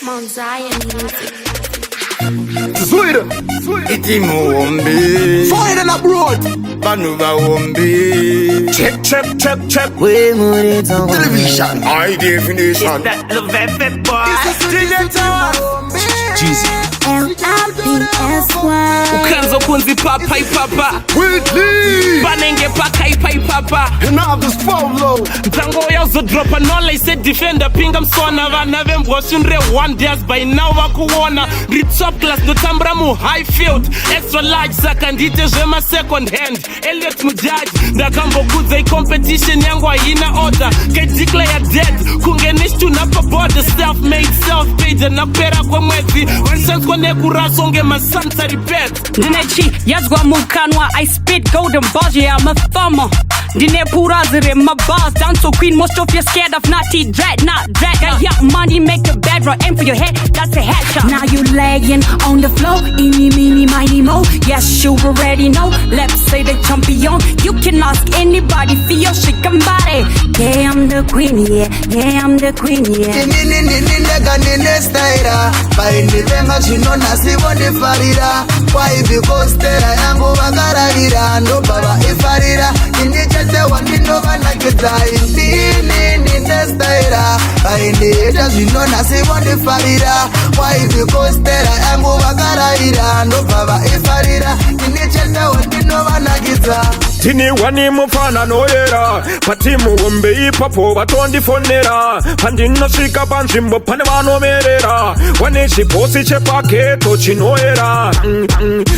Mount Zion music. Iti Hombe. Fire in abroad. Banuba Hombe. Check. We move Television. High definition. That little velvet boy. Jesus. LRPS1. Ukanzo kunzi papa ipapa. Whitley. Banenge paka ipapa. And now this follow. Tango yazo drop a nola said defender pinga msona vana vembwashunre one days by now wakuona. Read top class no tambra mu high field. Extra large sakandite jema second hand. Elliot Mujaj. Ndakambo kuza competition yangu haina order. Ke declare dead. Kungenish tunapa border self-made self-paid. Nakupera kwa mwezi. Wensense kone kurasonge masanta repeat. Dinechi yazwa mukanwa I spit golden balls, yeah I'm a farmer. Dine purazire my bars down so queen. Most of you scared of naughty dread, not drag. I got money, make a bad right aim for your head, that's a headshot. Now you laying on the floor, eeny, meeny, miny, mo. Yes, you already know, let's say the champion. You can ask anybody for your chicken body. Yeah, I'm the queen, yeah, I'm the queen, yeah. Nini staira Baindi venga chino nasi bondi farira Why because tera yangu wakararira Ndo baba ifarira Nini chete wandino vanakita Nini staira Baindi eta chino nasi bondi farira Why because tera yangu wakararira Ndo baba ifarira Nini chete wandino vanakita Tini wani mufana noyera Patimu Hombe ipapo batondi fonera Pandino shika panjimbo pane vano merera Wani chiposi chepake tochi noyera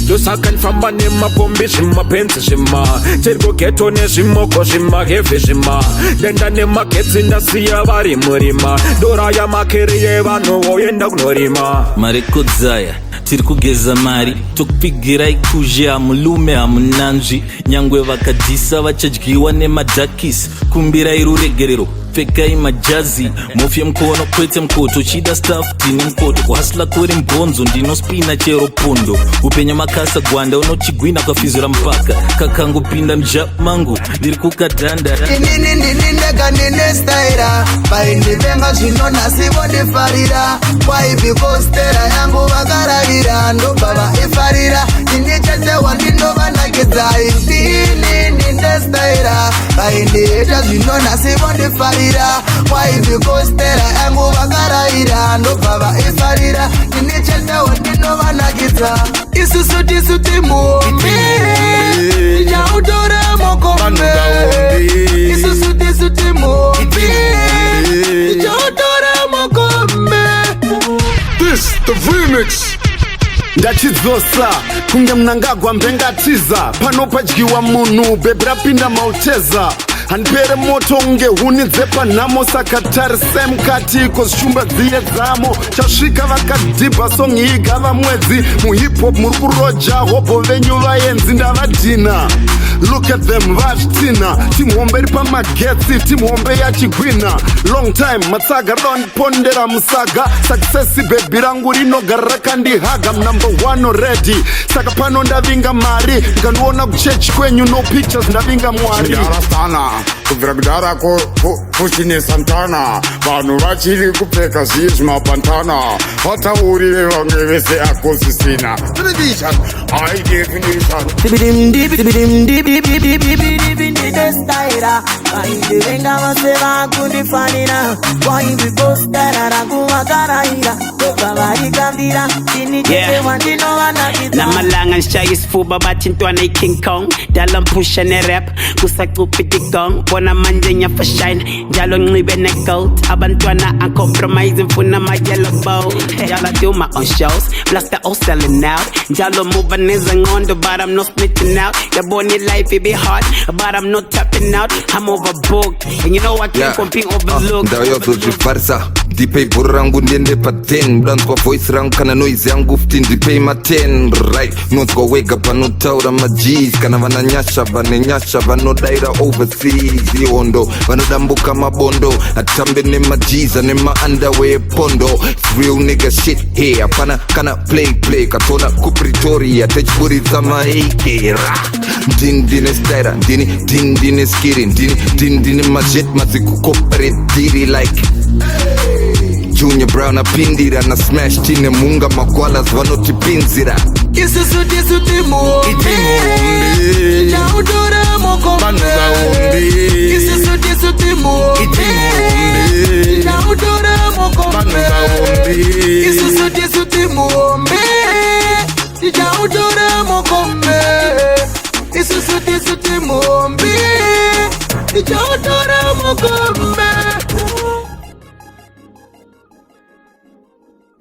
Josakan famba ni mapombi shima pensi shima Chergo keto ne shimoko shima hefe shima Denda ne maketsi ndasiya vari murima Dora ya makeri ye vano woyenda kunorima Marikodzaya tiri kugeza mari tokupigira ikuzhe hamulume hamunanzvi nyangwe vakadhisa vachadyiwa nemadhakisi kumbirai ruregerero pfekai majazi mofye mukono kwete mukoto chida staff tine mukoto kuhasila kuri mbonzo ndinospina chero pondo upenya makasa gwanda unochigwina kwafizira mpaka kakangopinda mja mangu ndiri kukadhanda Nini staira Baindi venga chino nasi bondi farira Why because tera yangu wakararira Ndo baba ifarira Nini chete wandino vanakita Nini staira Baindi eta chino nasi bondi farira Why because tera yangu wakararira Ndo baba ifarira Nini chete wandino vanakita Isusu tisuti Hombe Jaudore moko Hombe Isusu tisuti Hombe Jaudore moko Hombe. This the remix. Ndachizosa kunge mnangagwa mbengatiza pano padyiwa munhu bhebi rapinda mauteza handipere moto unge huni dzepa nhamo saka tarise mukati kozishumba dziye dzamo chasvika vakadhibha song iyi gava mwedzi muhiphop muri kuroja hobho venyu vaenzi ndavadhina look at them vazvitina Team Hombe ri pamagetsi Team Hombe yachigwina long time matsaga ronpondera musaga successi bhebi rangu rinogara rakandihaga number one already saka pano ndavinga mari ngandiona kuchechi kwenyu no pictures ndavinga mwari kubvira kudara kuchine santana vanhu vachiri kupfeka ziye zvimapantana vataurire vamwe vese akosisina television high definition Staira Baindi venga vase vakundifanira Why because tera rangu wakararira Ndo baba ikandira Nini chete wandino vanakita Namalanga nshayis fuba bachintwana King Kong Dala mpusha ne rap kusakupiti gong Bona manje nyafa shine Jalo ngibe ne gold Abantwana uncompromising mfuna my yellow bow Jalo do my own shows Plus the all selling out Jalo moving is on the but I'm not snitching out The bonny life it be hard But I'm not tapping out I'm overbooked And you know I can't compete overlooked Ndayo zojifarsa Dipei buru rangu ndiende pa 10 Dance kwa voice rangu kana noise yangu 15 Dipei ma 10 Right Nose kwa wake up ano taura ma G's Kana vananyasha vanenyasha vanodaira overseas Yondo vanodambuka mabondo Atambe ne ma G's ane ma underwear pondo It's real nigga shit here Apana kana play Katona kupritoria Techburi zama AK Dindine staira Dindine skirin Dindine majet Maziku kopere diri like junior brown apindira na smash tine munga magwalas vanotipinzira isusu tisu timuombe chaudora mokombe isusu tisu timuombe chaudora mokombe isusu tisu timuombe chaudora mokombe isusu tisu timuombe chaudora mokombe